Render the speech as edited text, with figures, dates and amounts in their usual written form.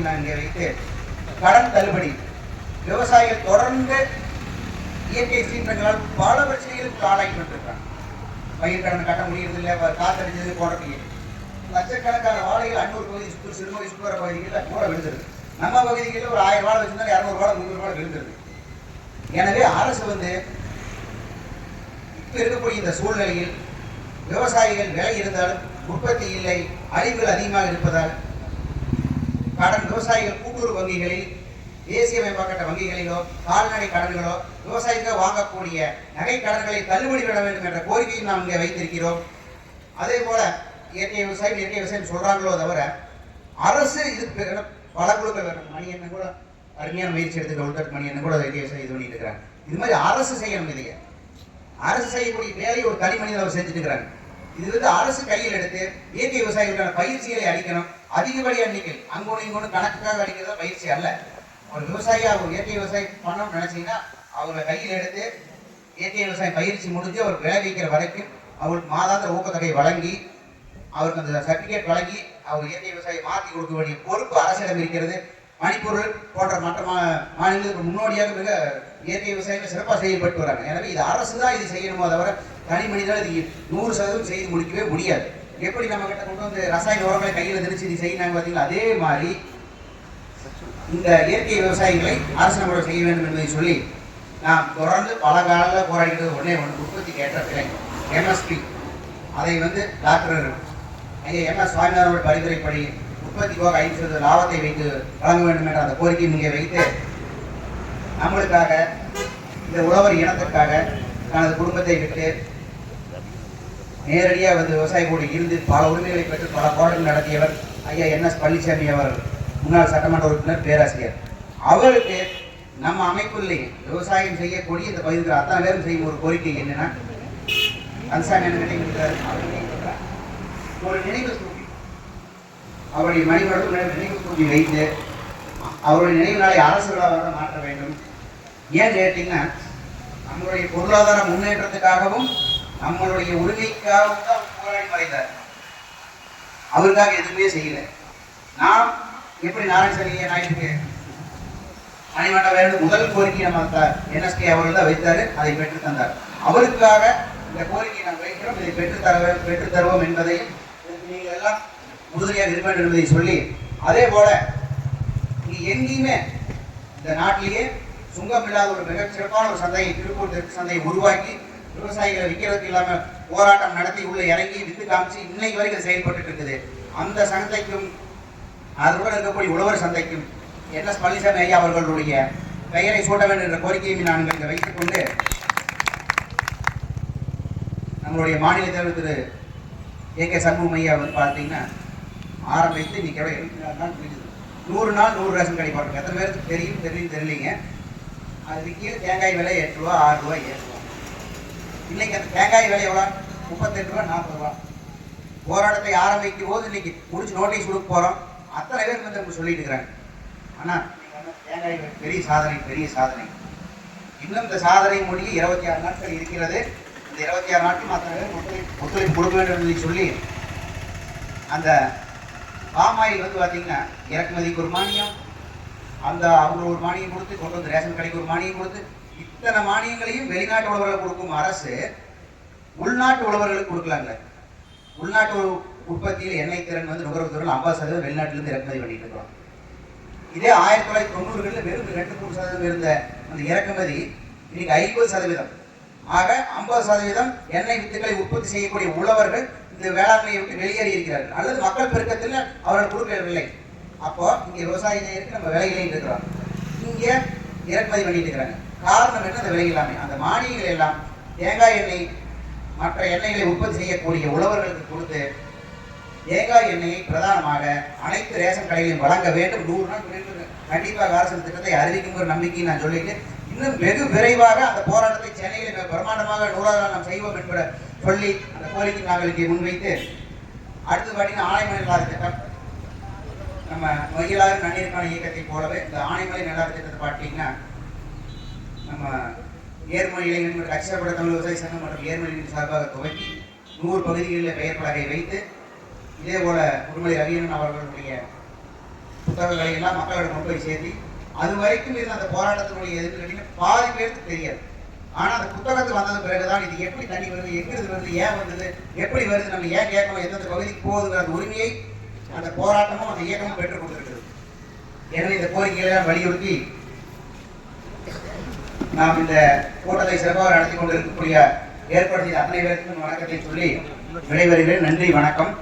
கோரிக்கையும் நான் இங்கே வைத்து கடன் தள்ளுபடி விவசாயிகள் தொடர்ந்து இயற்கை சீற்றங்களால் பல பிரச்சனைகளுக்கு ஆளாகிட்டு பயிர் கடன் கட்ட முடியறதில்லை, காத்தடிச்சது போடுறதுக்கு லட்சக்கணக்கான வாழைகள் 500 பகுதி சிறுமுகை சுற்றுவர பகுதிகளில் கூட விழுந்துருது. நம்ம பகுதிகளில் ஒரு 1000 வாழை வச்சிருந்தா 200 வாழை 300 வாழை விழுந்துருது. எனவே அரசு இப்ப இருக்கக்கூடிய இந்த சூழ்நிலையில் விவசாயிகள் விலை இருந்தாலும் உற்பத்தி இல்லை, அழிவுகள் அதிகமாக இருப்பதால் கடன் விவசாயிகள் கூட்டுறவு வங்கிகளில் தேசியமயமாக்கப்பட்ட வங்கிகளிலோ கால்நடை கடன்களோ விவசாயிகள் வாங்கக்கூடிய நகை கடன்களை தள்ளுபடி விட வேண்டும் என்ற கோரிக்கையும் நாம் இங்கே வைத்திருக்கிறோம். அதே போல இயற்கை விவசாயம் சொல்றாங்களோ தவிர அரசு இது பல குழுக்கள் வேண்டும். மணி என்ன கூட அருமையான முயற்சி எடுத்துக்க மணி என்ன கூட இயற்கை விவசாயம் இது பண்ணிட்டு இருக்கிறாங்க. இது மாதிரி அரசு செய்யணும். இல்லையா, அரசு செய்யக்கூடிய வேலையை ஒரு தனி மனிதர் அவர் செஞ்சுட்டு இருக்கிறாங்க. இது அரசு கையில் எடுத்து இயற்கை விவசாயிகளுக்கான பயிற்சிகளை அளிக்கணும். அதிகப்படியான எண்ணிக்கை அங்கொன்று இங்கொன்று கணக்குக்காக அளிக்கிறதா பயிற்சி அல்ல. ஒரு விவசாயி அவர் இயற்கை விவசாயம் பண்ணணும்னு நினைச்சீங்கன்னா அவங்க கையில் எடுத்து இயற்கை விவசாயம் பயிற்சி முடிஞ்சு அவர் விளைவிக்கிற வரைக்கும் அவருக்கு மாதாந்திர ஊக்கத்தொகை வழங்கி அவருக்கு அந்த சர்டிபிகேட் வழங்கி அவர் இயற்கை விவசாயம் மாற்றி கொடுக்க வேண்டிய பொறுப்பு அரசிடம் இருக்கிறது. மணிப்பூர் போன்ற மற்ற மாநிலங்களுக்கு முன்னோடியாக மிக இயற்கை விவசாயம் சிறப்பாக செயல்பட்டு வராங்க. எனவே இது அரசு தான் இது செய்யணுமோ தவிர தனி மனிதனால் இது 100% செய்து முடிக்கவே முடியாது. எப்படி நம்ம கிட்ட கொண்டு வந்து ரசாயன உரங்களை கையில் திணிச்சு இது செய்யணும் பார்த்தீங்களா, அதே மாதிரி இந்த இயற்கை விவசாயிகளை அரசு நம்மளோட செய்ய வேண்டும் என்பதை சொல்லி நாம் தொடர்ந்து பல காலங்களில் போராடிக்கிறது ஒன்றே ஒன்று, உற்பத்திக்கு ஏற்ற விலை MSP. அதை டாக்டர் MS சுவாமிநாதனோட பரிந்துரைப்படி உற்பத்தி போக 5% லாபத்தை வைத்து வழங்க வேண்டும் என்ற அந்த கோரிக்கை இங்கே வைத்து நம்மளுக்காக இந்த உழவர் இனத்திற்காக தனது குடும்பத்தை விட்டு நேரடியாக விவசாயிகளோடு இருந்து பல உரிமைகளை பெற்று பல போராட்டங்கள் நடத்தியவர் ஐயா NS பழனிசாமி அவர், முன்னாள் சட்டமன்ற உறுப்பினர், பேராசிரியர். அவருக்கு நம்ம அமைப்புள்ளே விவசாயம் செய்யக்கூடிய இந்த பகுதியில் அத்தனை பேரும் செய்யும் ஒரு கோரிக்கை என்னன்னா, கன்சாமி ஒரு நினைவு தூக்கி அவருடைய மணிமண்டபம் நினைவு தூக்கி வைத்து அவருடைய நினைவு நாளை அரசு விழாவாக மாற்ற வேண்டும். ஏன் கேட்டீங்கன்னா, நம்மளுடைய பொருளாதார முன்னேற்றத்துக்காகவும் நம்மளுடைய உரிமைக்காகவும் தான் போராடி மறைந்தார். அவருக்காக எதுவுமே செய்யல. நாம் எப்படி நாராயணசாமி நாயுடுக்கு மணிமண்டபம் வேண்டும் முதல் கோரிக்கை நம்ம NSK அவர்கள் தான் வைத்தாரு, அதை பெற்று தந்தார். அவருக்காக இந்த கோரிக்கை நாம் வைக்கிறோம், இதை பெற்று தருவோம் என்பதையும் நீங்கள் எல்லாம் உறுதுணையாக இருக்க வேண்டும் என்பதை சொல்லி, அதே போல எங்கேயுமே இந்த நாட்டிலேயே சுங்கம் இல்லாத ஒரு மிகச் சிறப்பான ஒரு சந்தையை, திருப்பூர் தெற்கு சந்தையை உருவாக்கி விவசாயிகளை விற்கிறதுக்கு இல்லாமல் போராட்டம் நடத்தி உள்ள இறங்கி வித்து காமிச்சு இன்னைக்கு வரைக்கும் செயல்பட்டு இருக்குது. அந்த சந்தைக்கும் அதனுடன் இருக்கக்கூடிய உழவர் சந்தைக்கும் NS பழனிசாமி ஐயா அவர்களுடைய பெயரை சூட்ட வேண்டும் என்ற கோரிக்கையை நான் இங்கே வைத்துக் கொண்டு, நம்மளுடைய மாநில தலைவர் திரு AK சண்முகம் ஐயா பார்த்தீங்கன்னா ஆரம்பித்து இன்னைக்கு 74 நாள் முடிஞ்சது. 100 நாள் 100 ரேஷன் கடை போட்டிருக்கேன். எத்தனை பேருக்கு தெரியும் தெரியலீங்க. அதுக்கு கீழே தேங்காய் விலை 8 ரூபா 6 ரூபா 7 ரூபா. இன்னைக்கு அந்த தேங்காய் விலை எவ்வளோ? 38 ரூபா 40 ரூபா. போராட்டத்தை ஆரம்பிக்கும் போது இன்னைக்கு முடிச்சு நோட்டீஸ் கொடுக்க போகிறோம். அத்தனை பேர் நம்ம சொல்லிட்டு இருக்கிறாங்க. ஆனால் தேங்காய் பெரிய சாதனை. இன்னும் இந்த சாதனை முடிய 26 நாட்கள் இருக்கிறது. இந்த 26 நாட்கள் அத்தனை பேர் ஒத்துழைப்பு கொடுக்க வேண்டும் என்று சொல்லி, அந்த பாமாயில் பார்த்தீங்கன்னா இறக்குமதிக்கு ஒரு மானியம், அந்த அவங்க ஒரு மானியம் கொடுத்து கொண்டு வந்து ரேஷன் கடைக்கு ஒரு மானியம் கொடுத்து, இத்தனை மானியங்களையும் வெளிநாட்டு உழவர்களுக்கு கொடுக்கும் அரசு உள்நாட்டு உழவர்களுக்கு கொடுக்கலாங்க. உள்நாட்டு உற்பத்தியில் எண்ணெய் திறன் நுகர்வு திறன் 50% வெளிநாட்டிலிருந்து இறக்குமதி பண்ணிட்டு இருக்கிறோம். இதே 1990களில் வெறும் 2-3% இருந்த அந்த இறக்குமதி இன்னைக்கு 50%. ஆக 50% எண்ணெய் வித்துக்களை உற்பத்தி செய்யக்கூடிய உழவர்கள் இந்த வேளாண்மையை விட்டு வெளியேறி இருக்கிறார்கள், அல்லது மக்கள் பெருக்கத்தில் அவர்கள் கொடுக்கவில்லை. அப்போ இங்கே விவசாயிகளுக்கு நம்ம விலையிலேயே இருக்கிறோம், இங்கே இறக்குமதி பண்ணிட்டு இருக்கிறாங்க. காரணம் என்ன? அந்த விலை இல்லாமல் அந்த மானியங்கள் எல்லாம் தேங்காய் எண்ணெய் மற்ற எண்ணெய்களை உற்பத்தி செய்யக்கூடிய உழவர்களுக்கு கொடுத்து தேங்காய் எண்ணெயை பிரதானமாக அனைத்து ரேஷன் கடைகளையும் வழங்க வேண்டும். 100 நாள் கண்டிப்பாக அரசு திட்டத்தை அறிவிக்கும் ஒரு நம்பிக்கையை நான் சொல்லிட்டு, இன்னும் வெகு விரைவாக அந்த போராட்டத்தை சென்னையில் பிரம்மாண்டமாக 100வது நாள் நாம் செய்வோம் என்பதை சொல்லி அந்த கோரிக்கை நாங்களுக்கு முன்வைத்து, அடுத்து பார்த்தீங்கன்னா ஆனைமலை நல்லாறு திட்டம், நம்ம மகிழாறு நன்னீருக்கான இயக்கத்தை போலவே இந்த ஆனைமலை நல்லாறு திட்டத்தை பார்த்தீங்கன்னா நம்ம ஏர்மொழி இளைஞர்கள் கட்சியப்பட தமிழ் விவசாய சங்கம் மற்றும் ஏர்மொழி சார்பாக துவக்கி 100 பகுதிகளில் பெயர் பலகை வைத்து, இதே போல உடுமலை ரவியன் அவர்களுடைய புத்தகங்களை எல்லாம் மக்களிடம் கொண்டு போய் சேர்த்தி அது வரைக்கும் இருந்த அந்த போராட்டத்தினுடைய எதுன்னு கேட்டீங்கன்னா பாதி பேருக்கு தெரியாது. ஆனால் அந்த புத்தகத்துக்கு வந்தது பிறகுதான் இது எப்படி தண்ணி வருது, எங்கிருந்து வருது, ஏன் வந்தது, எப்படி வருது, நம்ம ஏன் கேட்கணும், எந்தெந்த பகுதிக்கு போகுதுங்கிற அந்த உரிமையை அந்த போராட்டமும் அந்த இயக்கமும் பெற்றுக் கொடுத்திருக்கிறது. எனவே இந்த கோரிக்கைகளை வலியுறுத்தி நாம் இந்த கூட்டத்தை சிறப்பாக நடத்தி கொண்டிருக்கக்கூடிய ஏற்பாடு செய்த அத்தனை பேருக்கும் வணக்கத்தை சொல்லி விடைபெறுகிறேன். நன்றி, வணக்கம்.